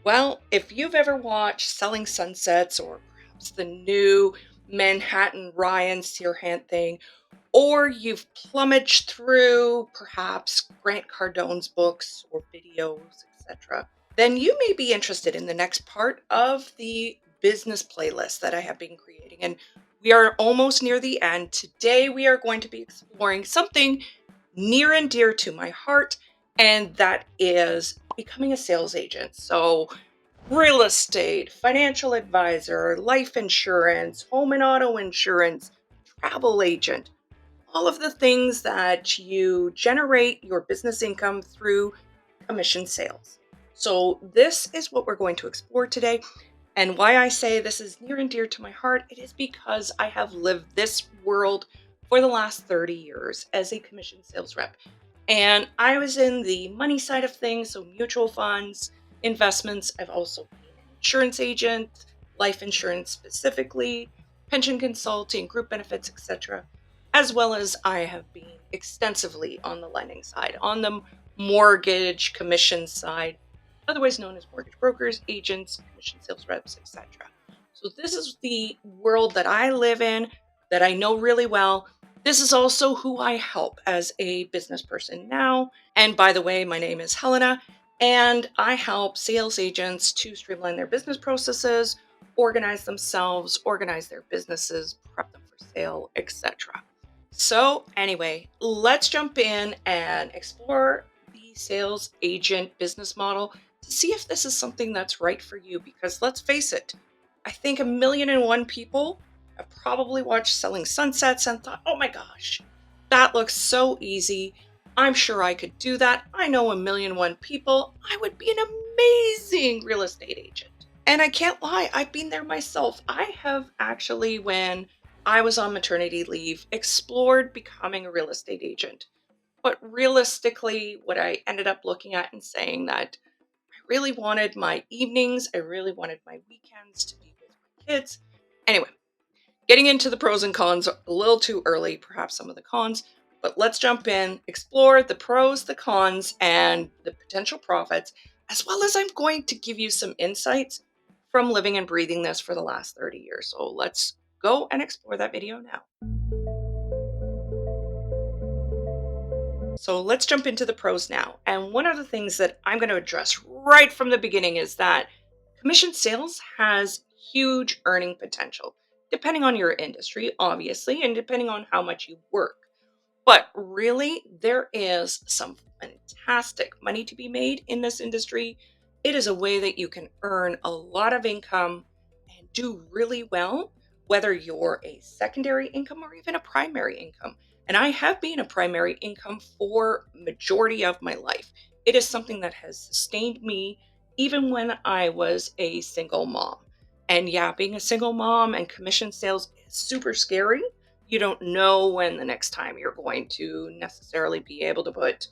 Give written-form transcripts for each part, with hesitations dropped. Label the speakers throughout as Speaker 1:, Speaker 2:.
Speaker 1: Well, if you've ever watched Selling Sunsets or perhaps the new Manhattan Ryan Searhant thing, or you've plumaged through perhaps Grant Cardone's books or videos, etc., then you may be interested in the next part of the business playlist that I have been creating. And we are almost near the end. Today, we are going to be exploring something near and dear to my heart, and that is becoming a sales agent. So, real estate, financial advisor, life insurance, home and auto insurance, travel agent, all of the things that you generate your business income through commission sales. So, this is what we're going to explore today. And why I say this is near and dear to my heart, it is because I have lived this world for the last 30 years as a commission sales rep. And I was in the money side of things, so mutual funds, investments. I've also been an insurance agent, life insurance specifically, pension consulting, group benefits, etc. As well as I have been extensively on the lending side, on the mortgage commission side, otherwise known as mortgage brokers, agents, commission sales reps, etc. So this is the world that I live in, that I know really well. This is also who I help as a business person now. And by the way, my name is Helena, and I help sales agents to streamline their business processes, organize themselves, organize their businesses, prep them for sale, etc. So, anyway, let's jump in and explore the sales agent business model to see if this is something that's right for you. Because let's face it, I think 1,000,001 people have probably watched Selling Sunsets and thought, oh my gosh, that looks so easy. I'm sure I could do that. I know 1,000,001 people. I would be an amazing real estate agent. And I can't lie, I've been there myself. I have actually, when I was on maternity leave, explored becoming a real estate agent. But realistically, what I ended up looking at and saying that I really wanted my evenings, I really wanted my weekends to be with my kids. Anyway, getting into the pros and cons a little too early, perhaps some of the cons, but let's jump in, explore the pros, the cons, and the potential profits, as well as I'm going to give you some insights from living and breathing this for the last 30 years. So let's go and explore that video now. So let's jump into the pros now. And one of the things that I'm going to address right from the beginning is that commission sales has huge earning potential, depending on your industry, obviously, and depending on how much you work. But really, there is some fantastic money to be made in this industry. It is a way that you can earn a lot of income and do really well, whether you're a secondary income or even a primary income. And I have been a primary income for majority of my life. It is something that has sustained me even when I was a single mom. And yeah, being a single mom and commission sales is super scary. You don't know when the next time you're going to necessarily be able to put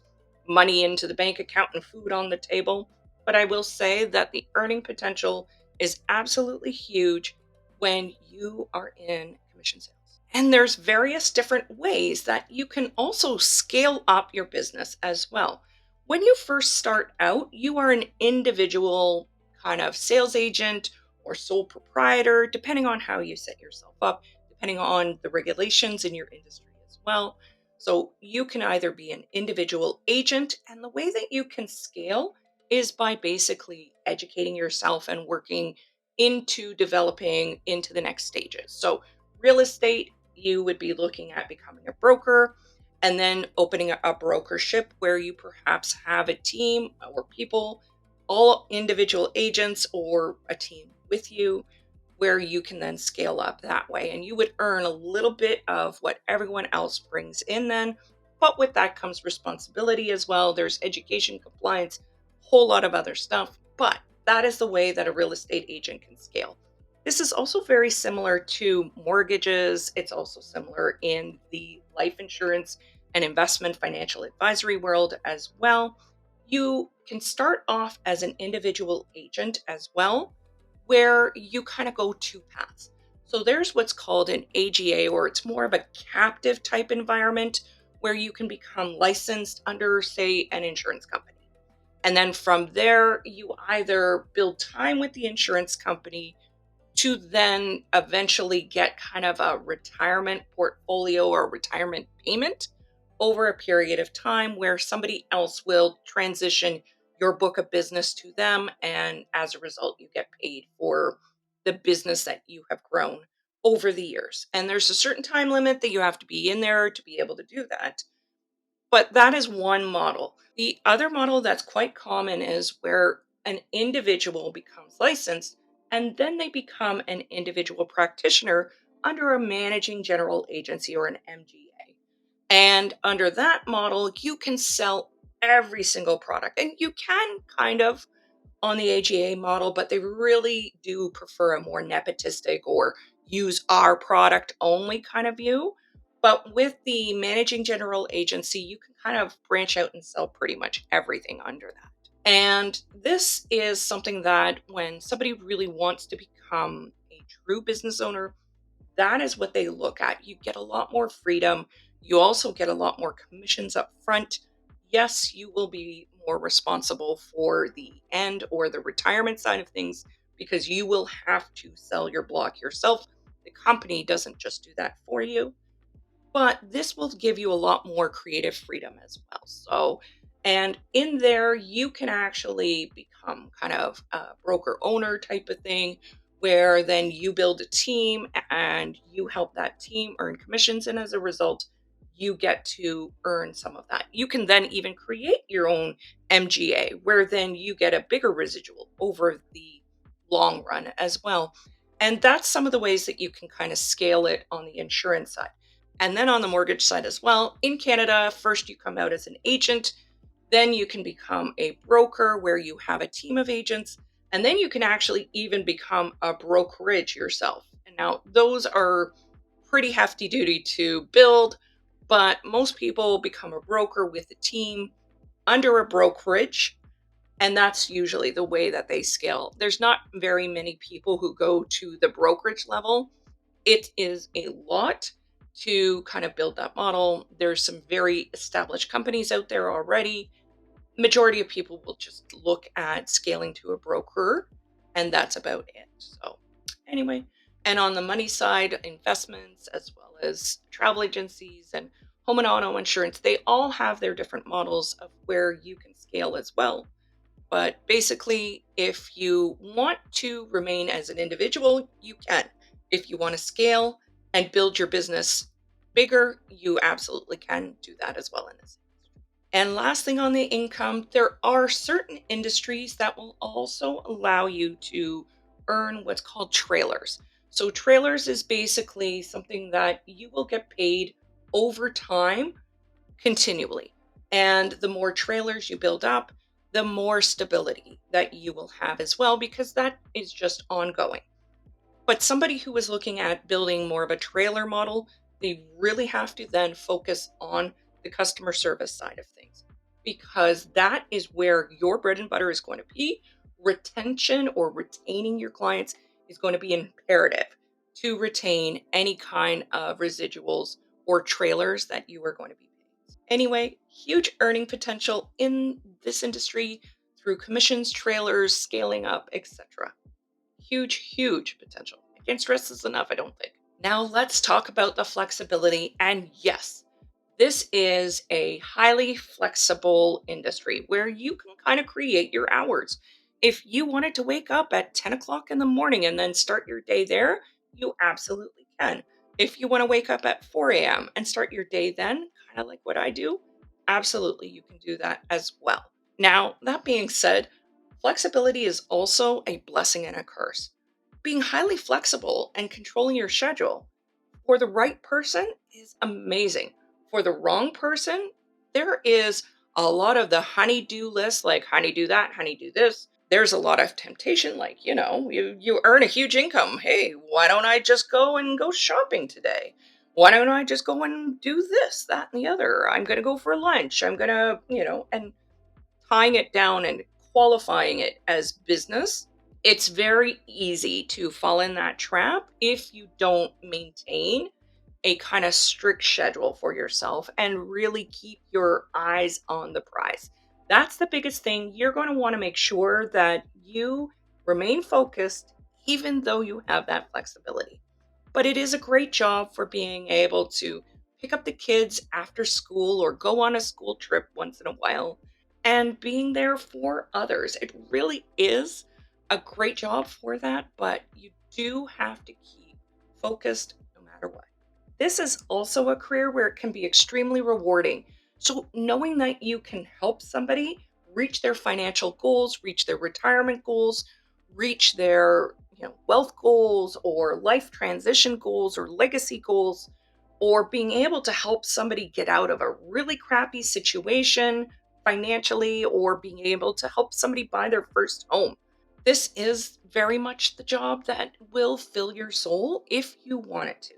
Speaker 1: money into the bank account and food on the table. But I will say that the earning potential is absolutely huge when you are in commission sales. And there's various different ways that you can also scale up your business as well. When you first start out, you are an individual kind of sales agent or sole proprietor, depending on how you set yourself up, depending on the regulations in your industry as well. So you can either be an individual agent, and the way that you can scale is by basically educating yourself and working into developing into the next stages. So, real estate, you would be looking at becoming a broker and then opening a brokership where you perhaps have a team or people, all individual agents or a team with you, where you can then scale up that way. And you would earn a little bit of what everyone else brings in then. But with that comes responsibility as well. There's education, compliance, whole lot of other stuff. But that is the way that a real estate agent can scale. This is also very similar to mortgages. It's also similar in the life insurance and investment financial advisory world as well. You can start off as an individual agent as well, where you kind of go two paths. So there's what's called an AGA, or it's more of a captive type environment where you can become licensed under, say, an insurance company. And then from there, you either build time with the insurance company to then eventually get kind of a retirement portfolio or retirement payment over a period of time where somebody else will transition your book of business to them. And as a result, you get paid for the business that you have grown over the years. And there's a certain time limit that you have to be in there to be able to do that. But that is one model. The other model that's quite common is where an individual becomes licensed and then they become an individual practitioner under a managing general agency or an MGA. And under that model, you can sell every single product. And you can kind of on the AGA model, but they really do prefer a more nepotistic or use our product only kind of view. But with the managing general agency, you can kind of branch out and sell pretty much everything under that. And this is something that when somebody really wants to become a true business owner, that is what they look at. You get a lot more freedom. You also get a lot more commissions up front. Yes, you will be more responsible for the end or the retirement side of things because you will have to sell your block yourself. The company doesn't just do that for you, but this will give you a lot more creative freedom as well. So, and in there, you can actually become kind of a broker owner type of thing, where then you build a team and you help that team earn commissions. And as a result, you get to earn some of that. You can then even create your own MGA, where then you get a bigger residual over the long run as well. And that's some of the ways that you can kind of scale it on the insurance side. And then on the mortgage side as well, in Canada, first you come out as an agent, then you can become a broker where you have a team of agents, and then you can actually even become a brokerage yourself. And now those are pretty hefty duty to build, but most people become a broker with a team under a brokerage. And that's usually the way that they scale. There's not very many people who go to the brokerage level. It is a lot to kind of build that model. There's some very established companies out there already. Majority of people will just look at scaling to a broker, and that's about it. So, anyway, and on the money side, investments as well as travel agencies and home and auto insurance, they all have their different models of where you can scale as well. But basically, if you want to remain as an individual, you can. If you want to scale and build your business bigger, you absolutely can do that as well in this. And last thing on the income, there are certain industries that will also allow you to earn what's called trailers. So, trailers is basically something that you will get paid over time continually. And the more trailers you build up, the more stability that you will have as well, because that is just ongoing. But somebody who is looking at building more of a trailer model, they really have to then focus on the customer service side of things, because that is where your bread and butter is going to be. Retention or retaining your clients is going to be imperative to retain any kind of residuals or trailers that you are going to be paying. Anyway, huge earning potential in this industry through commissions, trailers, scaling up, etc. Huge, huge potential. I can't stress this enough, I don't think. Now let's talk about the flexibility. And yes, this is a highly flexible industry where you can kind of create your hours. If you wanted to wake up at 10 o'clock in the morning and then start your day there, you absolutely can. If you want to wake up at 4 a.m. and start your day then, kind of like what I do, absolutely you can do that as well. Now, that being said, flexibility is also a blessing and a curse. Being highly flexible and controlling your schedule for the right person is amazing. For the wrong person, there is a lot of the honey-do list, like honey-do that, honey-do this. There's a lot of temptation, like, you earn a huge income. Hey, why don't I just go shopping today? Why don't I just go and do this, that, and the other? I'm going to go for lunch. I'm going to, and tying it down and qualifying it as business, it's very easy to fall in that trap if you don't maintain a kind of strict schedule for yourself and really keep your eyes on the prize. That's the biggest thing. You're going to want to make sure that you remain focused, even though you have that flexibility. But it is a great job for being able to pick up the kids after school or go on a school trip once in a while and being there for others. It really is a great job for that, but you do have to keep focused no matter what. This is also a career where it can be extremely rewarding. So, knowing that you can help somebody reach their financial goals, reach their retirement goals, reach their wealth goals or life transition goals or legacy goals, or being able to help somebody get out of a really crappy situation financially, or being able to help somebody buy their first home. This is very much the job that will fill your soul if you want it to.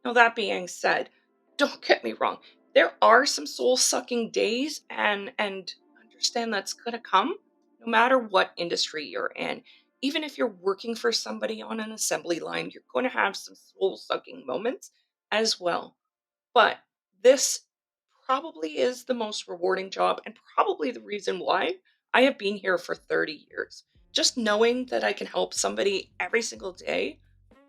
Speaker 1: Now, that being said, don't get me wrong. There are some soul sucking days, and understand that's going to come no matter what industry you're in. Even if you're working for somebody on an assembly line, you're going to have some soul sucking moments as well. But this probably is the most rewarding job and probably the reason why I have been here for 30 years. Just knowing that I can help somebody every single day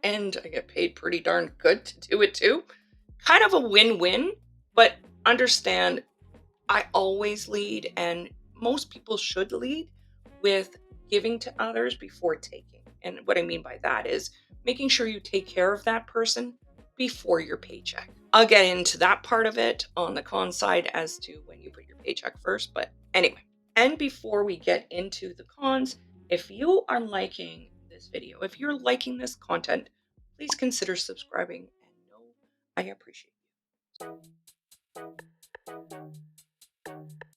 Speaker 1: and I get paid pretty darn good to do it too. Kind of a win win, but understand I always lead, and most people should lead with giving to others before taking. And what I mean by that is making sure you take care of that person before your paycheck. I'll get into that part of it on the con side as to when you put your paycheck first. But anyway, and before we get into the cons, if you are liking this video, if you're liking this content, please consider subscribing and know I appreciate it.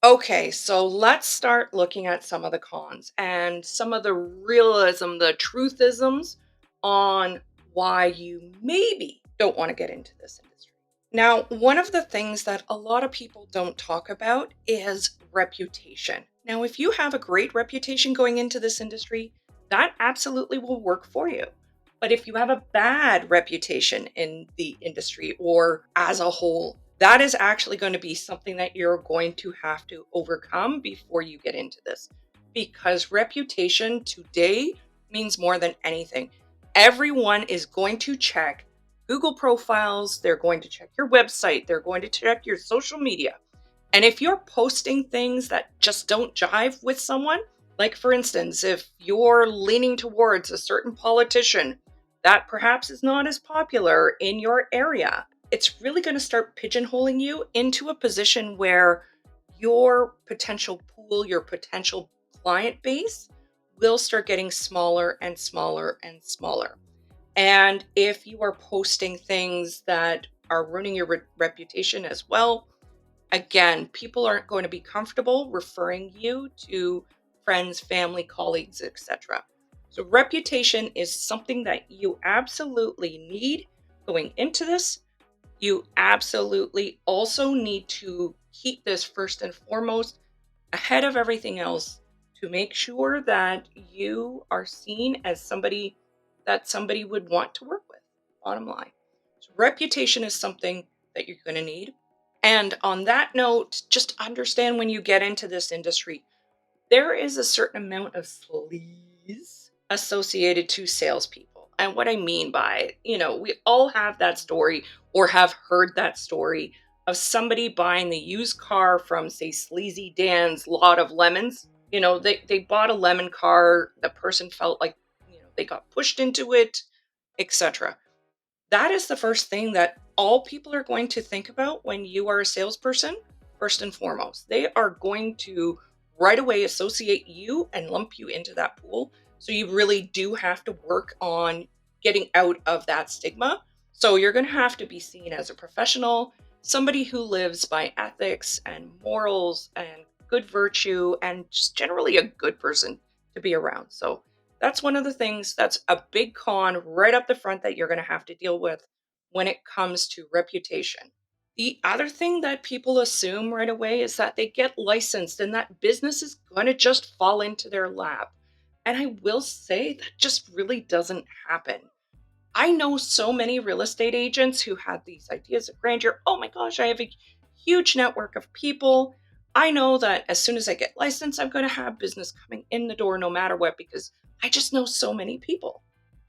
Speaker 1: Okay, so let's start looking at some of the cons and some of the realism, the truthisms on why you maybe don't want to get into this industry. Now, one of the things that a lot of people don't talk about is reputation. Now, if you have a great reputation going into this industry, that absolutely will work for you. But if you have a bad reputation in the industry or as a whole, that is actually going to be something that you're going to have to overcome before you get into this. Because reputation today means more than anything. Everyone is going to check Google profiles, they're going to check your website, they're going to check your social media. And if you're posting things that just don't jive with someone, like for instance, if you're leaning towards a certain politician that perhaps is not as popular in your area, it's really going to start pigeonholing you into a position where your potential pool, your potential client base will start getting smaller and smaller and smaller. And if you are posting things that are ruining your reputation as well, again, people aren't going to be comfortable referring you to friends, family, colleagues, etc. So reputation is something that you absolutely need going into this. You absolutely also need to keep this first and foremost ahead of everything else to make sure that you are seen as somebody that somebody would want to work with. Bottom line. So reputation is something that you're going to need. And on that note, just understand when you get into this industry, there is a certain amount of sleaze associated to salespeople. And what I mean by it, we all have that story or have heard that story of somebody buying the used car from, say, Sleazy Dan's Lot of Lemons. They bought a lemon car. The person felt like, they got pushed into it, etc. That is the first thing that all people are going to think about when you are a salesperson, first and foremost. They are going to right away associate you and lump you into that pool. So you really do have to work on getting out of that stigma. So you're going to have to be seen as a professional, somebody who lives by ethics and morals and good virtue, and just generally a good person to be around. So that's one of the things that's a big con right up the front that you're going to have to deal with when it comes to reputation. The other thing that people assume right away is that they get licensed and that business is going to just fall into their lap. And I will say that just really doesn't happen. I know so many real estate agents who had these ideas of grandeur. Oh my gosh, I have a huge network of people. I know that as soon as I get licensed, I'm going to have business coming in the door no matter what because I just know so many people.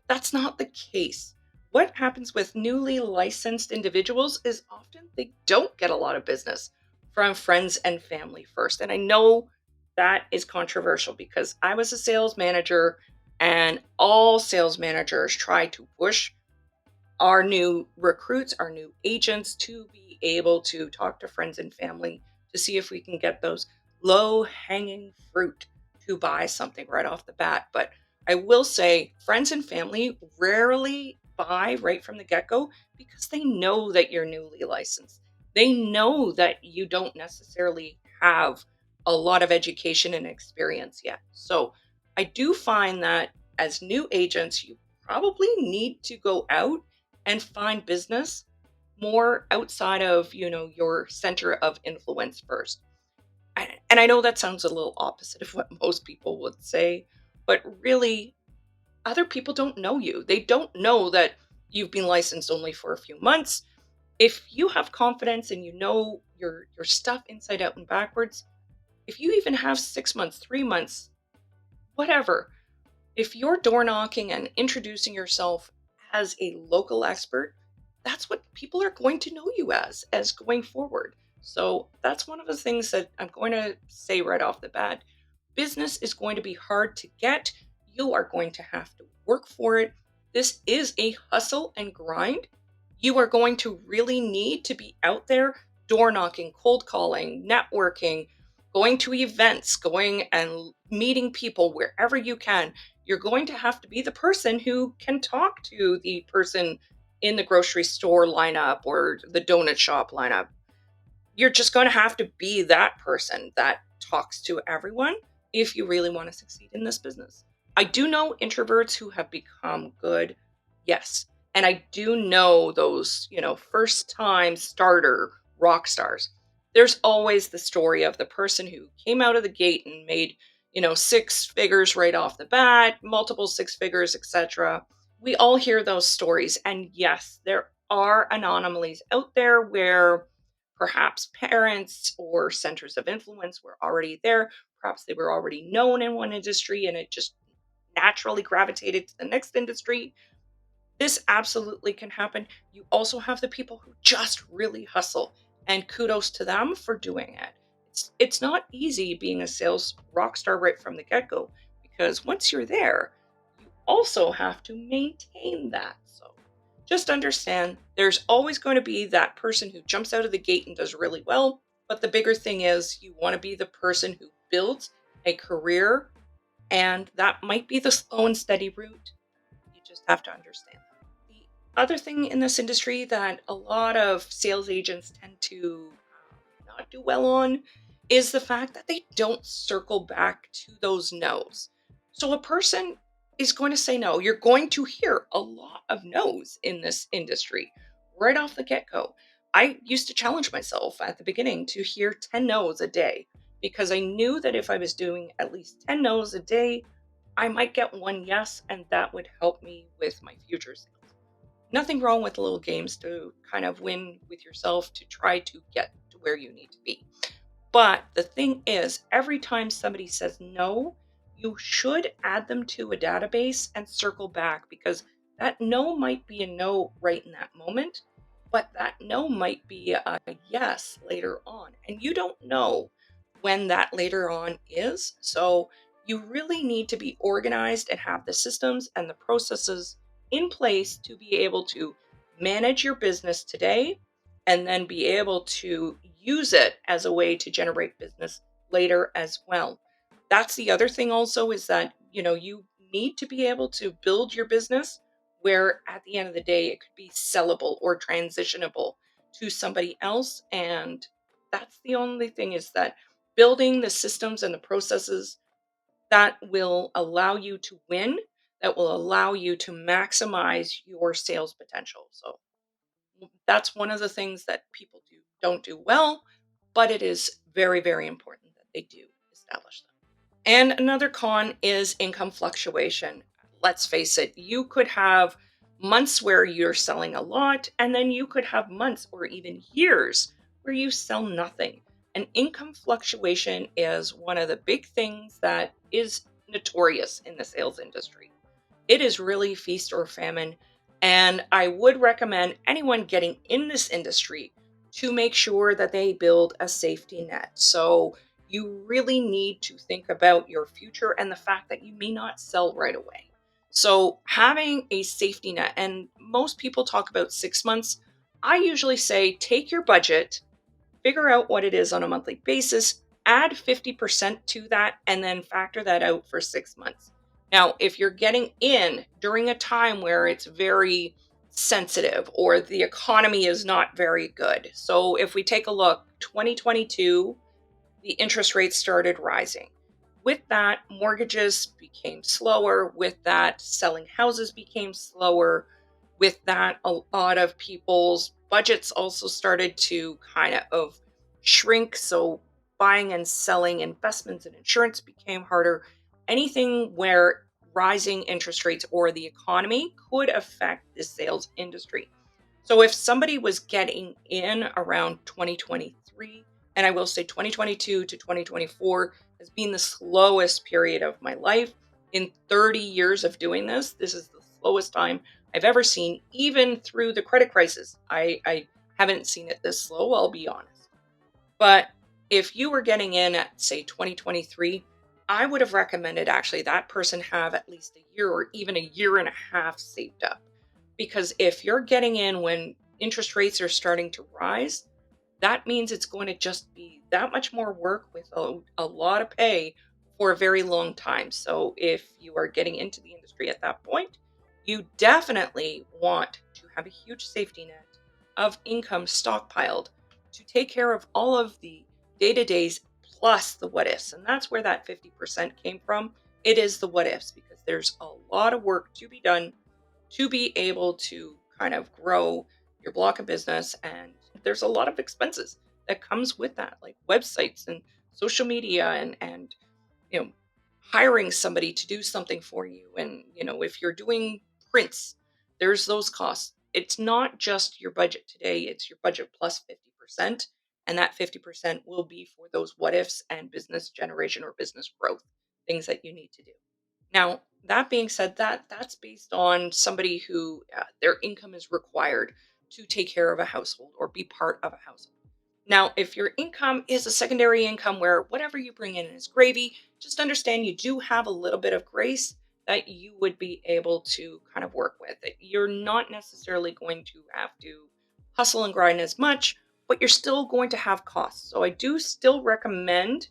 Speaker 1: That's not the case. What happens with newly licensed individuals is often they don't get a lot of business from friends and family first. And I know that is controversial because I was a sales manager and all sales managers try to push our new recruits, our new agents to be able to talk to friends and family to see if we can get those low hanging fruit to buy something right off the bat. But I will say, friends and family rarely buy right from the get go because they know that you're newly licensed. They know that you don't necessarily have a lot of education and experience yet. So I do find that as new agents, you probably need to go out and find business more outside of, your center of influence first. And I know that sounds a little opposite of what most people would say, but really other people don't know you. They don't know that you've been licensed only for a few months. If you have confidence and you know your stuff inside out and backwards, if you even have 6 months, 3 months, whatever, if you're door knocking and introducing yourself as a local expert, that's what people are going to know you as going forward. So that's one of the things that I'm going to say right off the bat. Business is going to be hard to get. You are going to have to work for it. This is a hustle and grind. You are going to really need to be out there door knocking, cold calling, networking, going to events, going and meeting people wherever you can. You're going to have to be the person who can talk to the person in the grocery store lineup or the donut shop lineup. You're just going to have to be that person that talks to everyone if you really want to succeed in this business. I do know introverts who have become good. Yes. And I do know those, first time starter rock stars. There's always the story of the person who came out of the gate and made, six figures right off the bat, multiple six figures, etc. We all hear those stories. And yes, there are anomalies out there where perhaps parents or centers of influence were already there. Perhaps they were already known in one industry and it just naturally gravitated to the next industry. This absolutely can happen. You also have the people who just really hustle, and kudos to them for doing it. It's not easy being a sales rock star right from the get go because once you're there, you also have to maintain that. So just understand there's always going to be that person who jumps out of the gate and does really well. But the bigger thing is you want to be the person who builds a career, and that might be the slow and steady route. You just have to understand that. The other thing in this industry that a lot of sales agents tend to not do well on is the fact that they don't circle back to those no's. So a person is going to say no. You're going to hear a lot of no's in this industry right off the get go. I used to challenge myself at the beginning to hear 10 no's a day because I knew that if I was doing at least 10 no's a day, I might get one yes, and that would help me with my future sales. Nothing wrong with little games to kind of win with yourself to try to get to where you need to be. But the thing is, every time somebody says no, you should add them to a database and circle back because that no might be a no right in that moment, but that no might be a yes later on. And you don't know when that later on is. So you really need to be organized and have the systems and the processes in place to be able to manage your business today and then be able to use it as a way to generate business later as well. That's the other thing also is that, you need to be able to build your business where at the end of the day it could be sellable or transitionable to somebody else. And that's the only thing is that building the systems and the processes that will allow you to win, that will allow you to maximize your sales potential. So that's one of the things that people don't do well, but it is very, very important that they do establish them. And another con is income fluctuation. Let's face it, you could have months where you're selling a lot, and then you could have months or even years where you sell nothing. And income fluctuation is one of the big things that is notorious in the sales industry. It is really feast or famine. And I would recommend anyone getting in this industry to make sure that they build a safety net. So you really need to think about your future and the fact that you may not sell right away. So having a safety net, and most people talk about 6 months. I usually say take your budget, figure out what it is on a monthly basis, add 50% to that, and then factor that out for 6 months. Now, if you're getting in during a time where it's very sensitive or the economy is not very good. So, if we take a look, 2022, the interest rates started rising. With that, mortgages became slower. With that, selling houses became slower. With that, a lot of people's budgets also started to kind of shrink. So, buying and selling investments and insurance became harder. Anything where rising interest rates or the economy could affect the sales industry. So if somebody was getting in around 2023, and I will say 2022 to 2024 has been the slowest period of my life. In 30 years of doing this is the slowest time I've ever seen, even through the credit crisis. I haven't seen it this slow, I'll be honest. But if you were getting in at, say, 2023, I would have recommended actually that person have at least a year or even a year and a half saved up. Because if you're getting in when interest rates are starting to rise, that means it's going to just be that much more work with a lot of pay for a very long time. So if you are getting into the industry at that point, you definitely want to have a huge safety net of income stockpiled to take care of all of the day to days plus the what ifs. And that's where that 50% came from. It is the what ifs because there's a lot of work to be done to be able to kind of grow your block of business, and there's a lot of expenses that comes with that, like websites and social media and you know hiring somebody to do something for you. And if you're doing prints, there's those costs. It's not just your budget today, it's your budget plus 50%, and that 50% will be for those what ifs and business generation or business growth, things that you need to do. Now, that being said, that's based on somebody who their income is required to take care of a household or be part of a household. Now, if your income is a secondary income where whatever you bring in is gravy, just understand you do have a little bit of grace that you would be able to kind of work with. You're not necessarily going to have to hustle and grind as much, but you're still going to have costs. So I do still recommend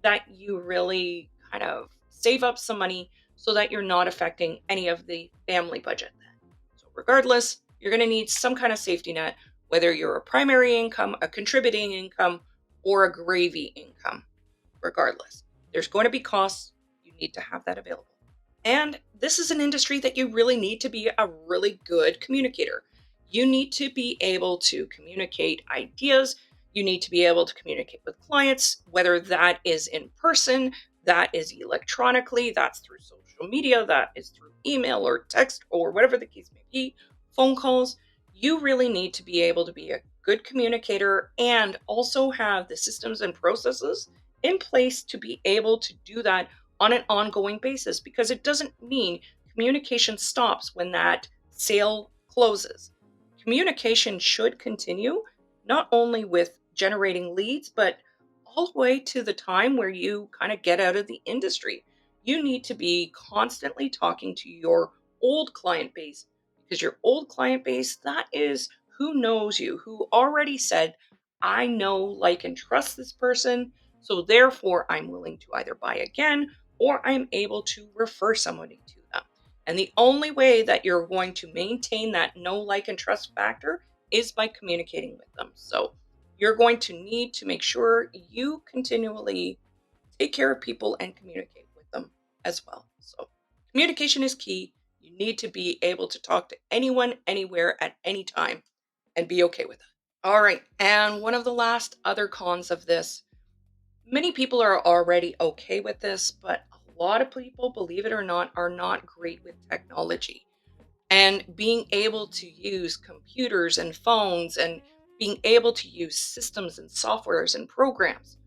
Speaker 1: that you really kind of save up some money so that you're not affecting any of the family budget then. So regardless, you're going to need some kind of safety net, whether you're a primary income, a contributing income, or a gravy income. Regardless, there's going to be costs. You need to have that available. And this is an industry that you really need to be a really good communicator. You need to be able to communicate ideas. You need to be able to communicate with clients, whether that is in person, that is electronically, that's through social media, that is through email or text or whatever the case may be, phone calls. You really need to be able to be a good communicator and also have the systems and processes in place to be able to do that on an ongoing basis, because it doesn't mean communication stops when that sale closes. Communication should continue, not only with generating leads, but all the way to the time where you kind of get out of the industry. You need to be constantly talking to your old client base, because your old client base, that is who knows you, who already said, I know, like, and trust this person. So therefore, I'm willing to either buy again or I'm able to refer somebody to them. And the only way that you're going to maintain that know, like, and trust factor is by communicating with them. So you're going to need to make sure you continually take care of people and communicate with them as well. So communication is key. You need to be able to talk to anyone, anywhere, at any time and be okay with it. All right. And one of the last other cons of this, many people are already okay with this, but a lot of people, believe it or not, are not great with technology. And being able to use computers and phones and being able to use systems and softwares and programs.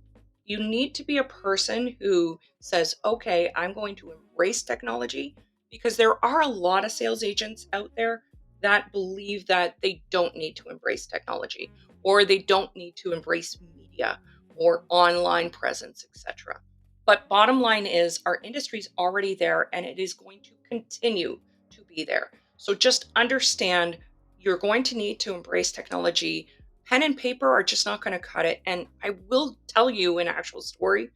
Speaker 1: You need to be a person who says, okay, I'm going to embrace technology, because there are a lot of sales agents out there that believe that they don't need to embrace technology, or they don't need to embrace media or online presence, etc. But bottom line is, our industry's already there and it is going to continue to be there. So just understand, you're going to need to embrace technology. Pen and paper are just not going to cut it. And I will tell you an actual story.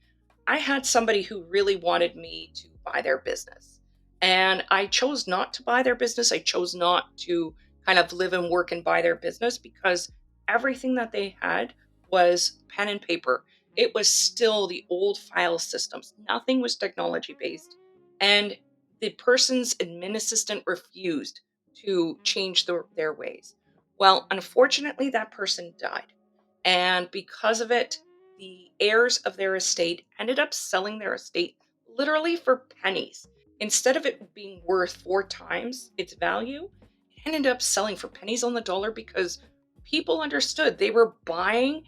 Speaker 1: I had somebody who really wanted me to buy their business. And I chose not to buy their business. I chose not to kind of live and work and buy their business, because everything that they had was pen and paper. It was still the old file systems. Nothing was technology based. And the person's admin assistant refused to change their ways. Well, unfortunately, that person died. And because of it, the heirs of their estate ended up selling their estate literally for pennies. Instead of it being worth four times its value, it ended up selling for pennies on the dollar, because people understood they were buying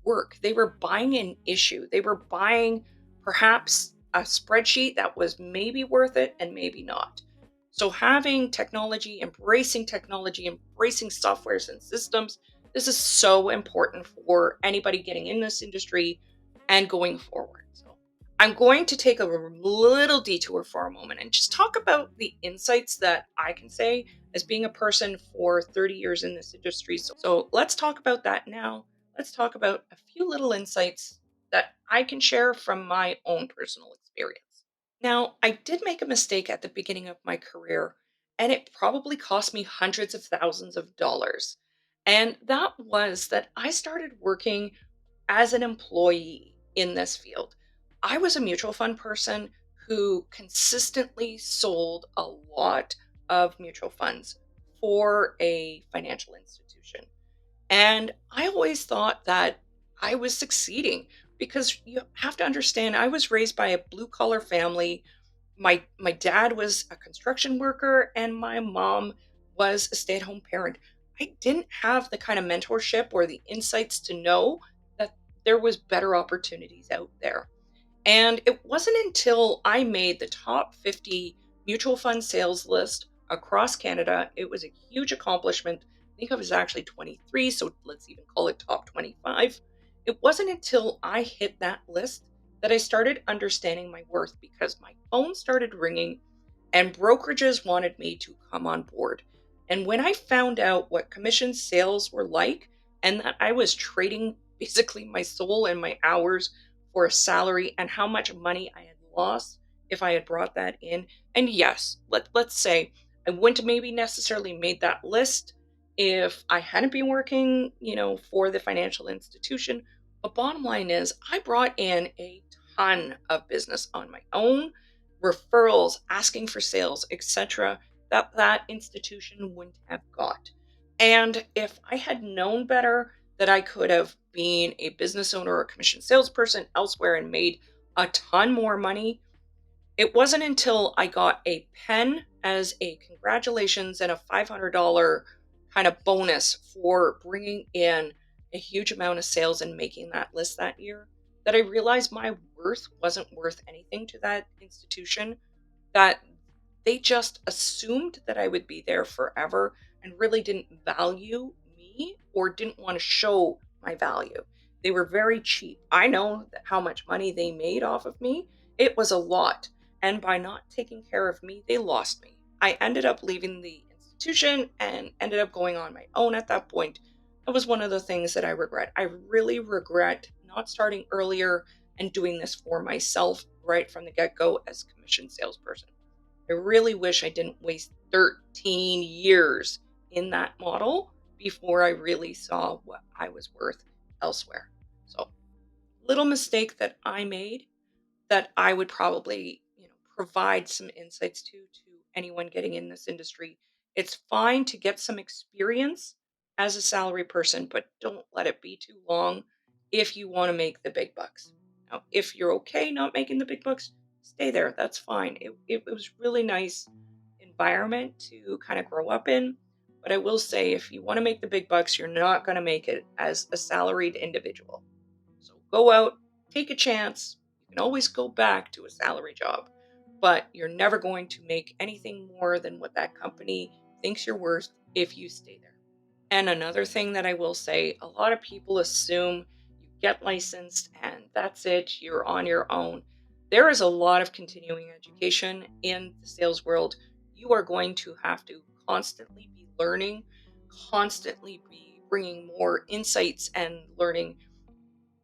Speaker 1: work. They were buying an issue. They were buying perhaps a spreadsheet that was maybe worth it and maybe not. So, having technology, embracing softwares and systems, this is so important for anybody getting in this industry and going forward. So, I'm going to take a little detour for a moment and just talk about the insights that I can say as being a person for 30 years in this industry. So let's talk about that now. Let's talk about a few little insights that I can share from my own personal experience. Now, I did make a mistake at the beginning of my career, and it probably cost me hundreds of thousands of dollars. And that was that I started working as an employee in this field. I was a mutual fund person who consistently sold a lot of mutual funds for a financial institution. And I always thought that I was succeeding, because you have to understand, I was raised by a blue collar family. My dad was a construction worker and my mom was a stay-at-home parent. I didn't have the kind of mentorship or the insights to know that there was better opportunities out there. And it wasn't until I made the top 50 mutual fund sales list across Canada. It was a huge accomplishment. I think I was actually 23, so let's even call it top 25. It wasn't until I hit that list that I started understanding my worth, because my phone started ringing and brokerages wanted me to come on board. And when I found out what commission sales were like, and that I was trading basically my soul and my hours for a salary, and how much money I had lost if I had brought that in. And yes, let's say I wouldn't have maybe necessarily made that list if I hadn't been working, for the financial institution. But bottom line is, I brought in a ton of business on my own, referrals, asking for sales, etc., that institution wouldn't have got. And if I had known better, that I could have been a business owner or a commission salesperson elsewhere and made a ton more money, it wasn't until I got a pen as a congratulations and a $500 kind of bonus for bringing in a huge amount of sales and making that list that year, that I realized my worth wasn't worth anything to that institution, that they just assumed that I would be there forever and really didn't value me or didn't want to show my value. They were very cheap. I know that how much money they made off of me. It was a lot. And by not taking care of me, they lost me. I ended up leaving the institution and ended up going on my own at that point. That was one of the things that I regret. I really regret not starting earlier and doing this for myself right from the get go as a commission salesperson. I really wish I didn't waste 13 years in that model before I really saw what I was worth elsewhere. So, little mistake that I made, that I would probably, provide some insights to anyone getting in this industry. It's fine to get some experience as a salary person, but don't let it be too long if you want to make the big bucks. Now, if you're okay not making the big bucks, stay there. That's fine. It was really nice environment to kind of grow up in, But I will say, if you want to make the big bucks, you're not going to make it as a salaried individual. So go out, take a chance. You can always go back to a salary job, but you're never going to make anything more than what that company thinks you're worth if you stay there. And another thing that I will say, a lot of people assume you get licensed and that's it, you're on your own. There is a lot of continuing education in the sales world. You are going to have to constantly be learning, constantly be bringing more insights and learning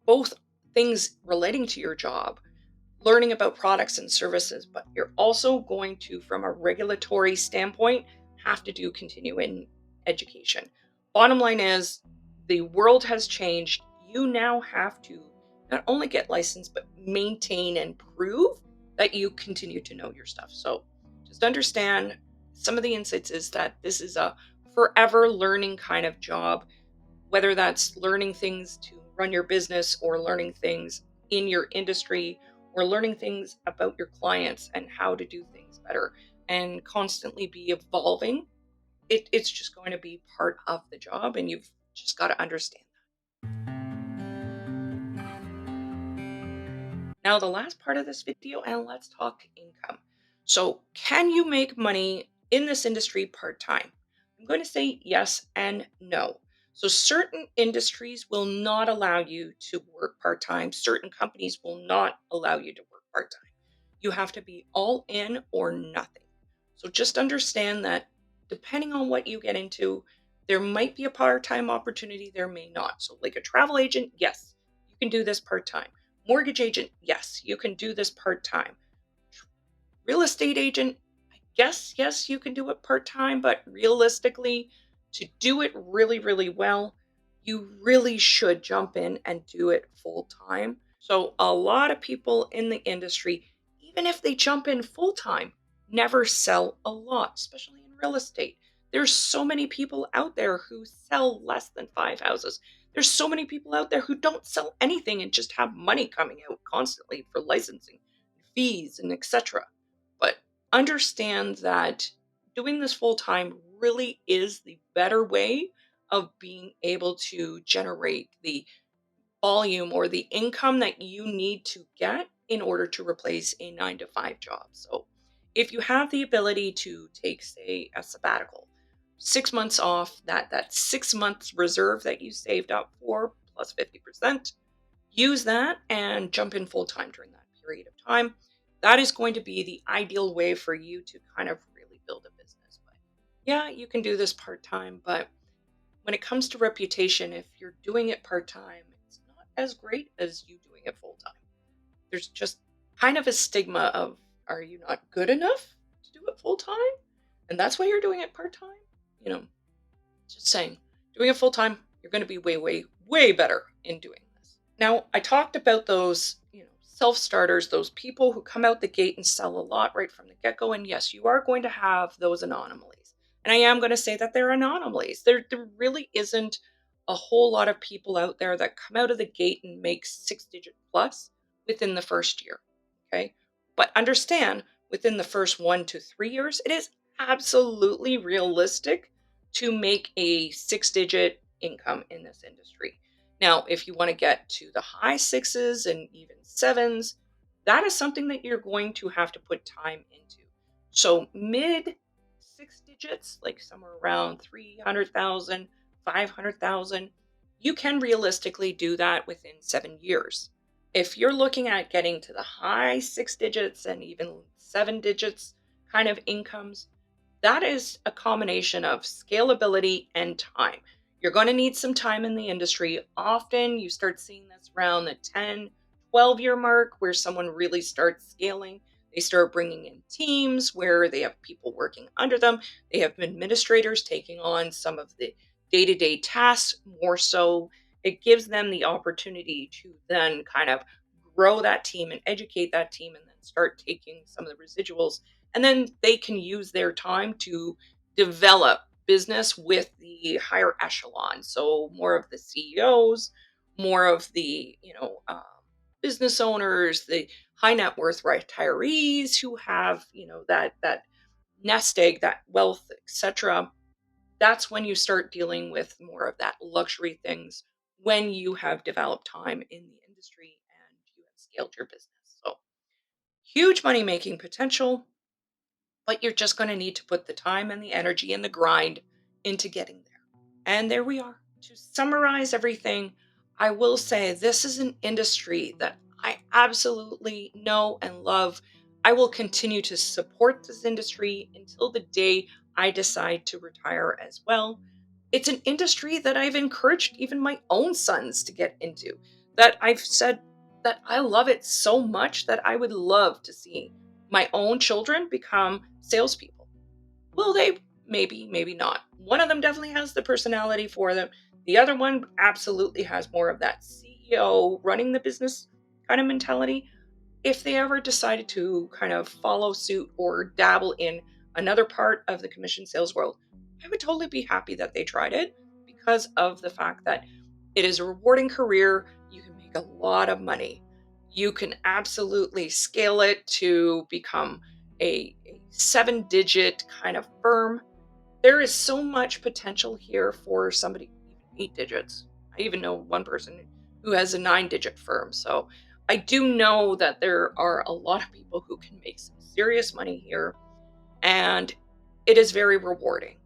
Speaker 1: both things relating to your job, learning about products and services, but you're also going to, from a regulatory standpoint, have to do continuing education. Bottom line is, the world has changed. You now have to not only get licensed, but maintain and prove that you continue to know your stuff. So just understand some of the insights is that this is a forever learning kind of job, whether that's learning things to run your business or learning things in your industry or learning things about your clients and how to do things better and constantly be evolving. It's just going to be part of the job, and you've just got to understand. Now, the last part of this video, and let's talk income. So, can you make money in this industry part time? I'm going to say yes and no. So, certain industries will not allow you to work part time, certain companies will not allow you to work part time. You have to be all in or nothing. So, just understand that depending on what you get into, there might be a part time opportunity, there may not. So, like a travel agent, yes, you can do this part time. Mortgage agent, yes, you can do this part time. Real estate agent, I guess, yes, you can do it part time, but realistically, to do it really, really well, you really should jump in and do it full time. So, a lot of people in the industry, even if they jump in full time, never sell a lot, especially in real estate. There's so many people out there who sell less than 5 houses. There's so many people out there who don't sell anything and just have money coming out constantly for licensing, fees, and etc. But understand that doing this full time really is the better way of being able to generate the volume or the income that you need to get in order to replace a 9 to 5 job. So, if you have the ability to take, say, a sabbatical, 6 months off, that 6 months reserve that you saved up for plus 50%, use that and jump in full time during that period of time. That is going to be the ideal way for you to kind of really build a business. But yeah, you can do this part time, but when it comes to reputation, if you're doing it part time, it's not as great as you doing it full time. There's just kind of a stigma of, are you not good enough to do it full time? And that's why you're doing it part time? You know, just saying, doing it full time, you're going to be way, way, way better in doing this. Now, I talked about those, self starters, those people who come out the gate and sell a lot right from the get go. And yes, you are going to have those anomalies. And I am going to say that they're anomalies. There really isn't a whole lot of people out there that come out of the gate and make 6 digit plus within the first year. Okay. But understand, within the first 1 to 3 years, it is absolutely realistic to make a 6 digit income in this industry. Now, if you want to get to the high sixes and even sevens, that is something that you're going to have to put time into. So, mid 6 digits, like somewhere around 300,000, 500,000, you can realistically do that within 7 years. If you're looking at getting to the high 6 digits and even 7 digits kind of incomes, that is a combination of scalability and time. You're going to need some time in the industry. Often you start seeing this around the 10, 12-year mark where someone really starts scaling. They start bringing in teams where they have people working under them. They have administrators taking on some of the day to day tasks more so. It gives them the opportunity to then kind of grow that team and educate that team and then start taking some of the residuals, and then they can use their time to develop business with the higher echelon. So more of the CEOs, more of the business owners, the high net worth retirees who have that nest egg, that wealth, etc. That's when you start dealing with more of that luxury things when you have developed time in the industry and you have scaled your business. So, huge money making potential, but you're just going to need to put the time and the energy and the grind into getting there. And there we are. To summarize everything, I will say this is an industry that I absolutely know and love. I will continue to support this industry until the day I decide to retire as well. It's an industry that I've encouraged even my own sons to get into, that I've said that I love it so much that I would love to see my own children become salespeople. Will they? Maybe, maybe not. One of them definitely has the personality for them. The other one absolutely has more of that CEO running the business kind of mentality. If they ever decided to kind of follow suit or dabble in another part of the commission sales world, I would totally be happy that they tried it because of the fact that it is a rewarding career. You can make a lot of money. You can absolutely scale it to become a 7-digit kind of firm. There is so much potential here for somebody, even 8 digits. I even know one person who has a 9-digit firm. So I do know that there are a lot of people who can make some serious money here, and it is very rewarding.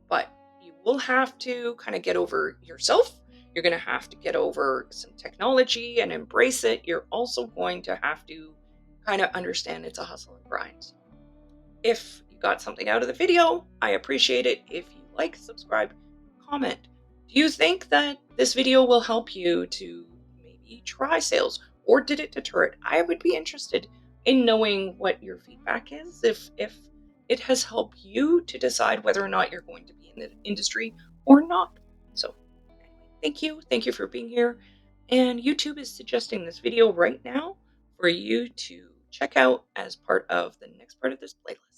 Speaker 1: But you will have to kind of get over yourself. You're going to have to get over some technology and embrace it. You're also going to have to kind of understand it's a hustle and grind. So if you got something out of the video, I appreciate it. If you like, subscribe, comment. Do you think that this video will help you to maybe try sales, or did it deter it? I would be interested in knowing what your feedback is, if it has helped you to decide whether or not you're going to be in the industry or not. So anyway, thank you. Thank you for being here. And YouTube is suggesting this video right now for you to check out as part of the next part of this playlist.